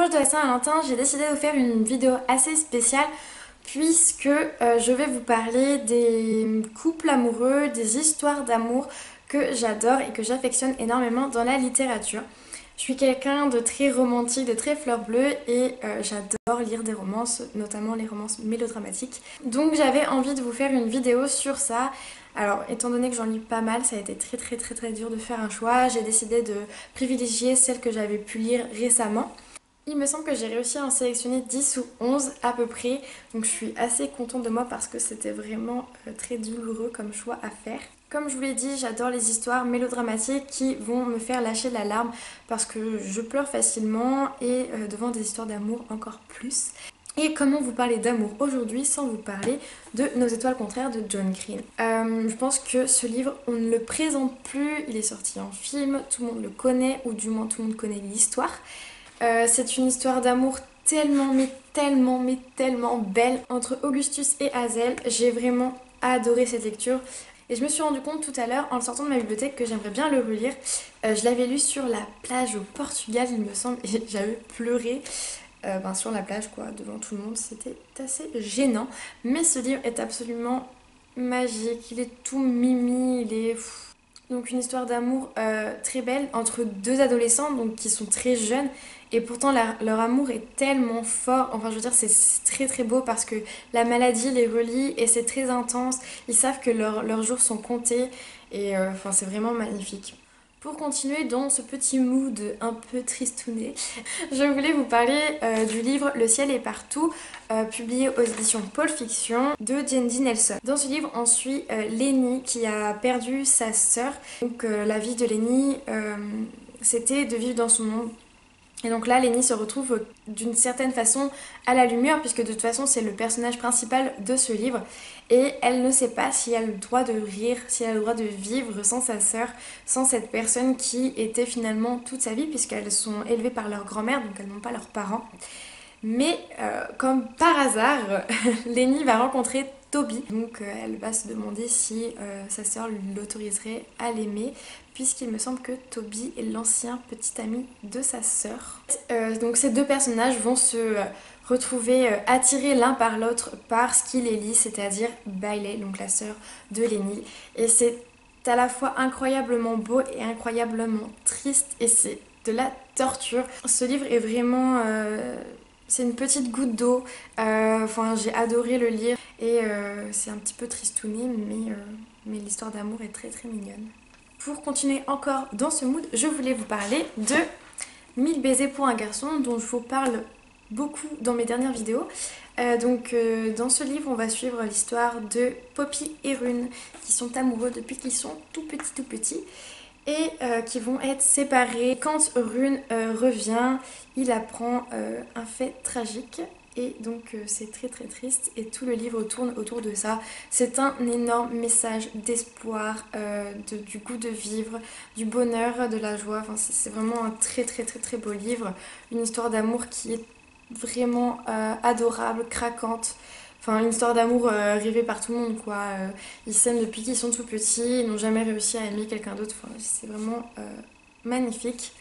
l'approche de la Saint-Valentin, j'ai décidé de faire une vidéo assez spéciale puisque je vais vous parler des couples amoureux, des histoires d'amour que j'adore et que j'affectionne énormément dans la littérature. Je suis quelqu'un de très romantique, de très fleur bleue et j'adore lire des romances, notamment les romances mélodramatiques. Donc j'avais envie de vous faire une vidéo sur ça. Alors étant donné que j'en lis pas mal, ça a été très dur de faire un choix. J'ai décidé de privilégier celles que j'avais pu lire récemment. Il me semble que j'ai réussi à en sélectionner 10 ou 11 à peu près, donc je suis assez contente de moi parce que c'était vraiment très douloureux comme choix à faire. Comme je vous l'ai dit, j'adore les histoires mélodramatiques qui vont me faire lâcher la larme parce que je pleure facilement et devant des histoires d'amour encore plus. Et comment vous parler d'amour aujourd'hui sans vous parler de Nos étoiles contraires de John Green. Je pense que ce livre, on ne le présente plus, il est sorti en film, tout le monde le connaît ou du moins tout le monde connaît l'histoire. C'est une histoire d'amour tellement belle entre Augustus et Hazel. J'ai vraiment adoré cette lecture. Et je me suis rendu compte tout à l'heure en le sortant de ma bibliothèque que j'aimerais bien le relire. Je l'avais lu sur la plage au Portugal il me semble et j'avais pleuré sur la plage quoi, devant tout le monde. C'était assez gênant. Mais ce livre est absolument magique. Il est tout mimi, il est... Donc une histoire d'amour très belle entre deux adolescents donc, qui sont très jeunes et pourtant leur amour est tellement fort. Enfin je veux dire c'est très beau parce que la maladie les relie et c'est très intense. Ils savent que leurs jours sont comptés et c'est vraiment magnifique. Pour continuer dans ce petit mood un peu tristouné, je voulais vous parler du livre Le ciel est partout, publié aux éditions Paul Fiction de Jandy Nelson. Dans ce livre, on suit Lenny qui a perdu sa sœur. Donc la vie de Lenny, c'était de vivre dans son monde. Et donc là, Lenny se retrouve d'une certaine façon à la lumière, puisque de toute façon, c'est le personnage principal de ce livre. Et elle ne sait pas si elle a le droit de rire, si elle a le droit de vivre sans sa sœur, sans cette personne qui était finalement toute sa vie, puisqu'elles sont élevées par leur grand-mère, donc elles n'ont pas leurs parents. Mais comme par hasard, Lenny va rencontrer Toby. Donc elle va se demander si sa sœur l'autoriserait à l'aimer, puisqu'il me semble que Toby est l'ancien petit ami de sa sœur. Donc ces deux personnages vont se retrouver attirés l'un par l'autre par ce qui les lie, c'est-à-dire Bailey, donc la sœur de Lenny. Et c'est à la fois incroyablement beau et incroyablement triste, et c'est de la torture. Ce livre est vraiment... c'est une petite goutte d'eau, j'ai adoré le lire et c'est un petit peu tristouné mais l'histoire d'amour est très mignonne. Pour continuer encore dans ce mood, je voulais vous parler de 1000 baisers pour un garçon dont je vous parle beaucoup dans mes dernières vidéos. Dans ce livre, on va suivre l'histoire de Poppy et Rune qui sont amoureux depuis qu'ils sont tout petits. Et qui vont être séparés. Quand Rune revient, il apprend un fait tragique et donc c'est très triste et tout le livre tourne autour de ça. C'est un énorme message d'espoir, du goût de vivre, du bonheur, de la joie. C'est vraiment un très beau livre, une histoire d'amour qui est vraiment adorable, craquante. Une histoire d'amour rêvée par tout le monde quoi. Ils s'aiment depuis qu'ils sont tout petits, ils n'ont jamais réussi à aimer quelqu'un d'autre. C'est vraiment magnifique.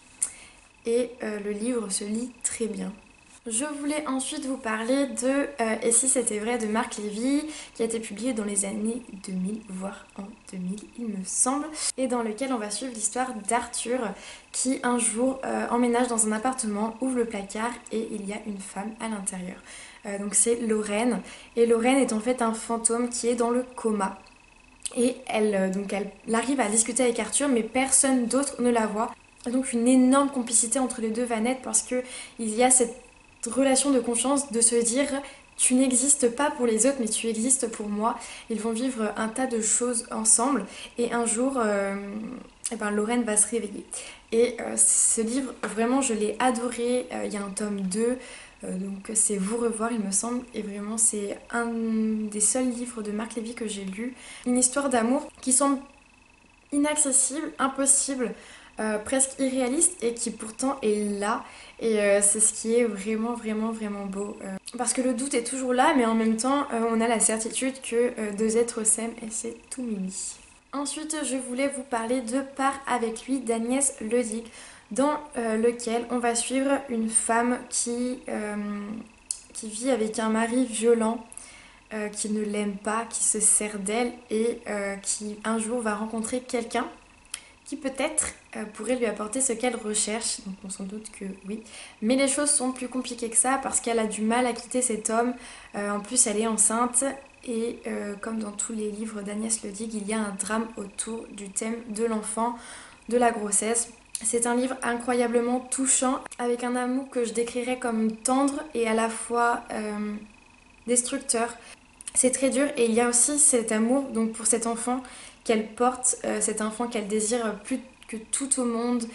Et le livre se lit très bien. Je voulais ensuite vous parler de Et si c'était vrai de Marc Lévy, qui a été publié dans les années 2000, voire en 2000 il me semble, et dans lequel on va suivre l'histoire d'Arthur qui un jour emménage dans un appartement, ouvre le placard et il y a une femme à l'intérieur. Donc c'est Lorraine, et Lorraine est en fait un fantôme qui est dans le coma. Et elle arrive à discuter avec Arthur mais personne d'autre ne la voit. Donc une énorme complicité entre les deux va naître parce qu'il y a cette relation de confiance de se dire tu n'existes pas pour les autres mais tu existes pour moi. Ils vont vivre un tas de choses ensemble et un jour Lorraine va se réveiller. Et ce livre vraiment je l'ai adoré, il y a un tome 2 donc c'est Vous revoir il me semble et vraiment c'est un des seuls livres de Marc Lévy que j'ai lu. Une histoire d'amour qui semble inaccessible, impossible, presque irréaliste et qui pourtant est là et c'est ce qui est vraiment beau parce que le doute est toujours là mais en même temps on a la certitude que deux êtres s'aiment et c'est tout mimi. Ensuite je voulais vous parler de Pars avec lui d'Agnès Ledic. dans lequel on va suivre une femme qui vit avec un mari violent, qui ne l'aime pas, qui se sert d'elle et qui un jour va rencontrer quelqu'un qui peut-être pourrait lui apporter ce qu'elle recherche, donc on s'en doute que oui. Mais les choses sont plus compliquées que ça parce qu'elle a du mal à quitter cet homme, en plus elle est enceinte et comme dans tous les livres d'Agnès Ledig, il y a un drame autour du thème de l'enfant, de la grossesse. C'est un livre incroyablement touchant, avec un amour que je décrirais comme tendre et à la fois destructeur. C'est très dur et il y a aussi cet amour donc pour cet enfant qu'elle porte, cet enfant qu'elle désire plus que tout au monde.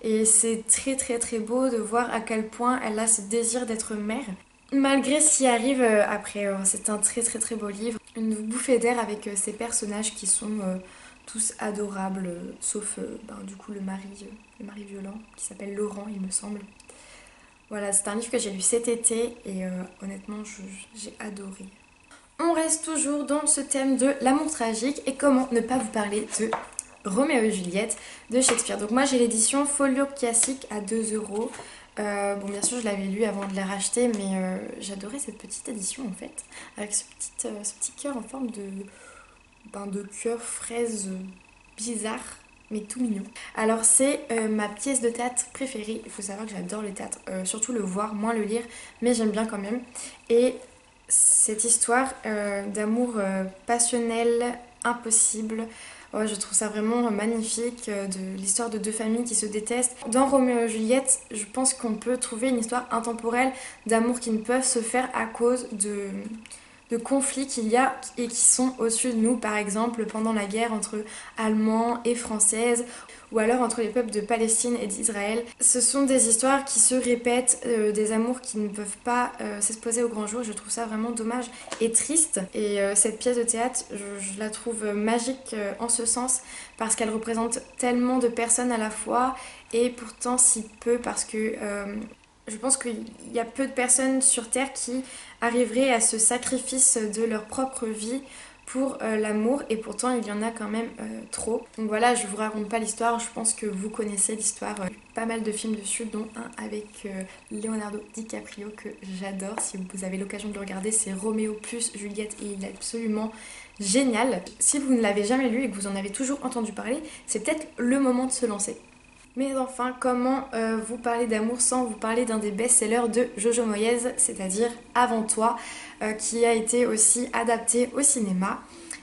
Et c'est très très très beau de voir à quel point elle a ce désir d'être mère. Malgré ce qui arrive après, c'est un très très très beau livre. Une bouffée d'air avec ces personnages qui sont tous adorables, sauf du coup le mari violent qui s'appelle Laurent il me semble. Voilà, c'est un livre que j'ai lu cet été et honnêtement j'ai adoré. On reste toujours dans ce thème de l'amour tragique et comment ne pas vous parler de Roméo et Juliette de Shakespeare. Donc moi j'ai l'édition Folio Classique à 2 euros. Bon bien sûr je l'avais lu avant de la racheter mais j'adorais cette petite édition en fait. Avec ce petit cœur en forme de cœur fraise bizarre mais tout mignon. Alors c'est ma pièce de théâtre préférée. Il faut savoir que j'adore le théâtre, surtout le voir, moins le lire, mais j'aime bien quand même. Et cette histoire d'amour passionnel, impossible, je trouve ça vraiment magnifique, de l'histoire de deux familles qui se détestent. Dans Roméo et Juliette, je pense qu'on peut trouver une histoire intemporelle d'amour qui ne peuvent se faire à cause de conflits qu'il y a et qui sont au-dessus de nous, par exemple pendant la guerre entre Allemands et Françaises, ou alors entre les peuples de Palestine et d'Israël. Ce sont des histoires qui se répètent, des amours qui ne peuvent pas s'exposer au grand jour. Je trouve ça vraiment dommage et triste. Et cette pièce de théâtre, je la trouve magique en ce sens, parce qu'elle représente tellement de personnes à la fois, et pourtant si peu, parce que je pense qu'il y a peu de personnes sur Terre qui arriveraient à ce sacrifice de leur propre vie pour l'amour, et pourtant il y en a quand même trop. Donc voilà, je vous raconte pas l'histoire, je pense que vous connaissez l'histoire. Pas mal de films dessus, dont un avec Leonardo DiCaprio que j'adore. Si vous avez l'occasion de le regarder, c'est Roméo plus Juliette et il est absolument génial. Si vous ne l'avez jamais lu et que vous en avez toujours entendu parler, c'est peut-être le moment de se lancer. Mais enfin, comment vous parler d'amour sans vous parler d'un des best-sellers de Jojo Moyes, c'est-à-dire Avant toi, qui a été aussi adapté au cinéma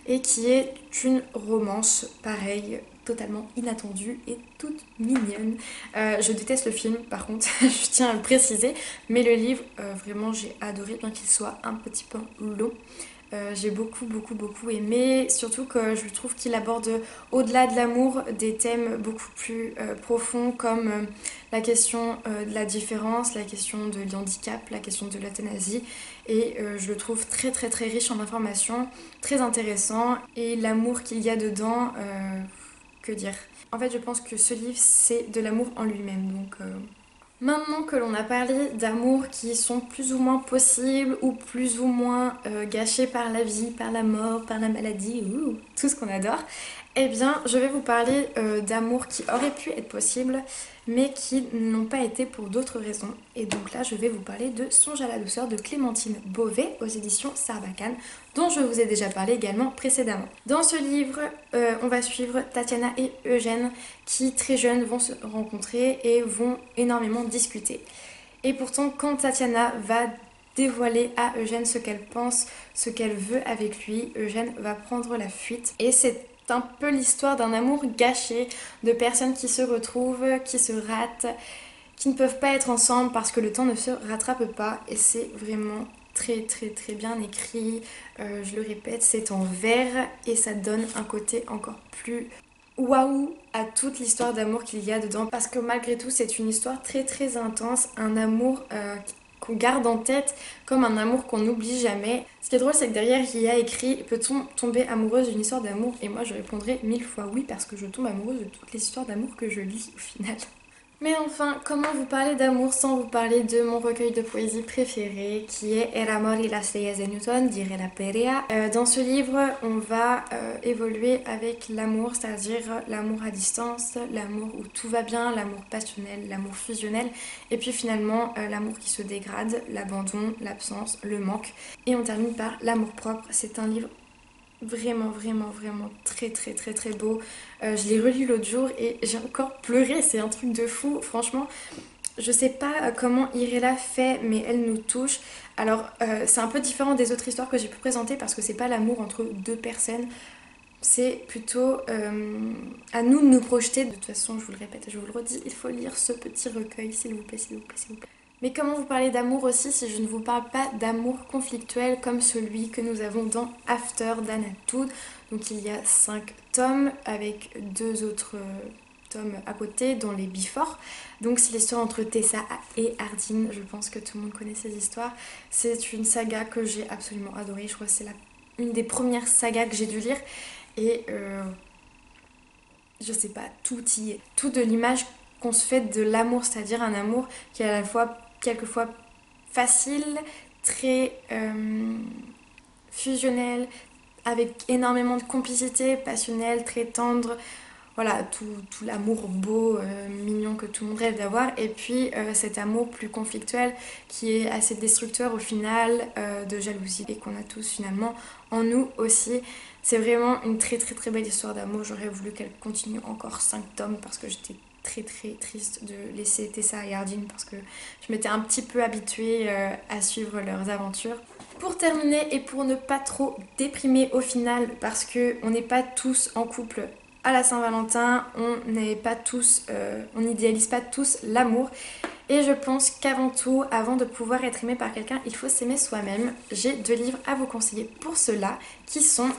et qui est une romance, pareil, totalement inattendue et toute mignonne. Je déteste le film par contre, je tiens à le préciser, mais le livre, vraiment j'ai adoré, bien qu'il soit un petit peu long. J'ai beaucoup aimé, surtout que je trouve qu'il aborde au-delà de l'amour des thèmes beaucoup plus profonds, comme la question de la différence, la question de l'handicap, la question de l'euthanasie, et je le trouve très riche en informations, très intéressant, et l'amour qu'il y a dedans, que dire. En fait je pense que ce livre c'est de l'amour en lui-même, donc maintenant que l'on a parlé d'amour qui sont plus ou moins possibles ou plus ou moins gâchés par la vie, par la mort, par la maladie, tout ce qu'on adore, eh bien je vais vous parler d'amour qui auraient pu être possibles mais qui n'ont pas été pour d'autres raisons. Et donc là je vais vous parler de Songe à la douceur de Clémentine Beauvais aux éditions Sarbacane, dont je vous ai déjà parlé également précédemment. Dans ce livre, on va suivre Tatiana et Eugène qui très jeunes vont se rencontrer et vont énormément discuter. Et pourtant quand Tatiana va dévoiler à Eugène ce qu'elle pense, ce qu'elle veut avec lui, Eugène va prendre la fuite. Et c'est un peu l'histoire d'un amour gâché, de personnes qui se retrouvent, qui se ratent, qui ne peuvent pas être ensemble parce que le temps ne se rattrape pas. Et c'est vraiment très bien écrit, je le répète, c'est en vers et ça donne un côté encore plus waouh à toute l'histoire d'amour qu'il y a dedans, parce que malgré tout c'est une histoire très intense, un amour qu'on garde en tête comme un amour qu'on n'oublie jamais. Ce qui est drôle c'est que derrière il y a écrit peut-on tomber amoureuse d'une histoire d'amour, et moi je répondrais 1000 fois oui, parce que je tombe amoureuse de toutes les histoires d'amour que je lis au final. Mais enfin, comment vous parler d'amour sans vous parler de mon recueil de poésie préféré qui est El amor y las leyes de Newton, dire la Perea. Dans ce livre, on va évoluer avec l'amour, c'est-à-dire l'amour à distance, l'amour où tout va bien, l'amour passionnel, l'amour fusionnel, et puis finalement l'amour qui se dégrade, l'abandon, l'absence, le manque. Et on termine par l'amour propre. C'est un livre vraiment très beau. Je l'ai relu l'autre jour et j'ai encore pleuré, c'est un truc de fou. Franchement, je sais pas comment Irela fait, mais elle nous touche. Alors c'est un peu différent des autres histoires que j'ai pu présenter parce que c'est pas l'amour entre deux personnes, c'est plutôt à nous de nous projeter. De toute façon, je vous le répète, je vous le redis, il faut lire ce petit recueil, s'il vous plaît, s'il vous plaît, s'il vous plaît. Mais comment vous parler d'amour aussi si je ne vous parle pas d'amour conflictuel comme celui que nous avons dans After d'Anna Todd. Donc il y a 5 tomes avec 2 autres tomes à côté, dont les Before. Donc c'est l'histoire entre Tessa et Ardine. Je pense que tout le monde connaît ces histoires. C'est une saga que j'ai absolument adorée. Je crois que c'est une des premières sagas que j'ai dû lire. Et je sais pas, tout y est. Tout de l'image qu'on se fait de l'amour, c'est-à-dire un amour qui est à la fois quelquefois facile, très fusionnel, avec énormément de complicité, passionnel, très tendre. Voilà, tout l'amour beau, mignon que tout le monde rêve d'avoir. Et puis cet amour plus conflictuel qui est assez destructeur au final, de jalousie et qu'on a tous finalement en nous aussi. C'est vraiment une très belle histoire d'amour. J'aurais voulu qu'elle continue encore 5 tomes parce que j'étais très triste de laisser Tessa et Ardine parce que je m'étais un petit peu habituée à suivre leurs aventures. Pour terminer et pour ne pas trop déprimer au final parce que on n'est pas tous en couple à la Saint-Valentin, on n'idéalise pas tous l'amour et je pense qu'avant tout, avant de pouvoir être aimé par quelqu'un, il faut s'aimer soi-même. J'ai 2 livres à vous conseiller pour cela qui sont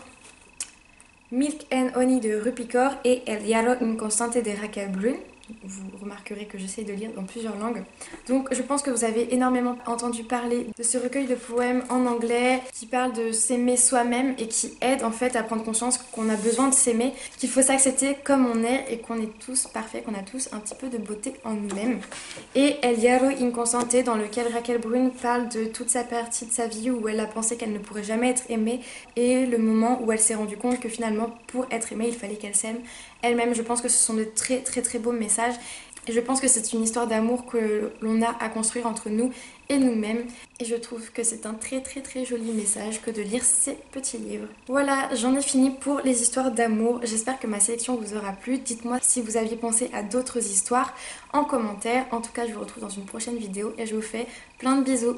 Milk and Honey de Rupicor et El Diario Inconstante de Raquel Brun. Vous remarquerez que j'essaie de lire dans plusieurs langues. Donc je pense que vous avez énormément entendu parler de ce recueil de poèmes en anglais qui parle de s'aimer soi-même et qui aide en fait à prendre conscience qu'on a besoin de s'aimer, qu'il faut s'accepter comme on est et qu'on est tous parfaits, qu'on a tous un petit peu de beauté en nous-mêmes. Et El Diario Inconstante dans lequel Raquel Brun parle de toute sa partie de sa vie où elle a pensé qu'elle ne pourrait jamais être aimée et le moment où elle s'est rendue compte que finalement pour être aimée il fallait qu'elle s'aime elle-même. Je pense que ce sont de très beaux messages et je pense que c'est une histoire d'amour que l'on a à construire entre nous et nous-mêmes et je trouve que c'est un très joli message que de lire ces petits livres. Voilà, j'en ai fini pour les histoires d'amour. J'espère que ma sélection vous aura plu. Dites-moi si vous aviez pensé à d'autres histoires en commentaire. En tout cas, je vous retrouve dans une prochaine vidéo et je vous fais plein de bisous.